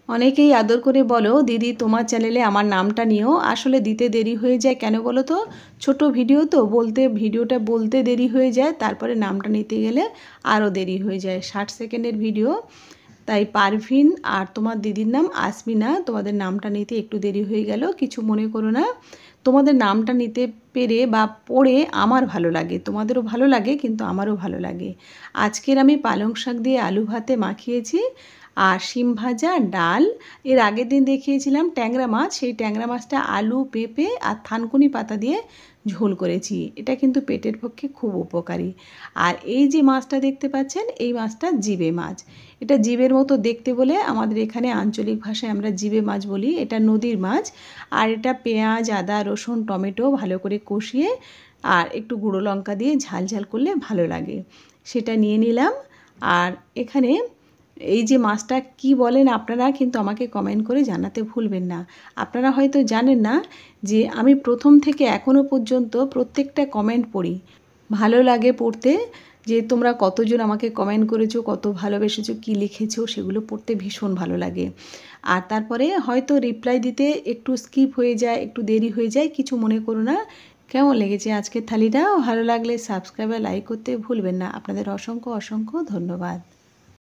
অনেকেই আদর করে বলো, দিদি তোমার চ্যানেলে আমার নামটা নিও। আসলে দিতে দেরি হয়ে যায়, কেন বলো তো? ছোট ভিডিও তো, ভিডিওটা বলতে দেরি হয়ে যায়, তারপরে নামটা নিতে গেলে আরও দেরি হয়ে যায়। 60 সেকেন্ডের ভিডিও, তাই পারভিন আর তোমার দিদির নাম আসমিনা, তোমাদের নামটা নিতে একটু দেরি হয়ে গেল, কিছু মনে করো না। তোমাদের নামটা নিতে পেরে বা পড়ে আমার ভালো লাগে, তোমাদেরও ভালো লাগে, কিন্তু আমারও ভালো লাগে। আজকের আমি পালং শাক দিয়ে আলু ভাতে মাখিয়েছি, আর শিম ভাজা, ডাল। এর আগের দিন দেখিয়েছিলাম ট্যাংরা মাছ, সেই ট্যাংরা মাছটা আলু, পেঁপে আর থানকুনি পাতা দিয়ে ঝোল করেছি। এটা কিন্তু পেটের পক্ষে খুব উপকারী। আর এই যে মাছটা দেখতে পাচ্ছেন, এই মাছটা জিবে মাছ। এটা জিবের মতো দেখতে বলে আমাদের এখানে আঞ্চলিক ভাষায় আমরা জিবে মাছ বলি। এটা নদীর মাছ। আর এটা পেঁয়াজ, আদা, রসুন, টমেটো ভালো করে কষিয়ে আর একটু গুঁড়ো লঙ্কা দিয়ে ঝাল ঝাল করলে ভালো লাগে, সেটা নিয়ে নিলাম। আর এখানে এই যে মাছটা কি বলেন আপনারা, কিন্তু আমাকে কমেন্ট করে জানাতে ভুলবেন না। আপনারা হয়তো জানেন না যে আমি প্রথম থেকে এখনও পর্যন্ত প্রত্যেকটা কমেন্ট পড়ি। ভালো লাগে পড়তে, যে তোমরা কতজন আমাকে কমেন্ট করেছো, কত ভালোবেসেছো, কী লিখেছো, সেগুলো পড়তে ভীষণ ভালো লাগে। আর তারপরে হয়তো রিপ্লাই দিতে একটু স্কিপ হয়ে যায়, একটু দেরি হয়ে যায়, কিছু মনে করো না। কেমন লেগেছে আজকের থালিটা? ভালো লাগলে সাবস্ক্রাইব আর লাইক করতে ভুলবেন না। আপনাদের অসংখ্য অসংখ্য ধন্যবাদ।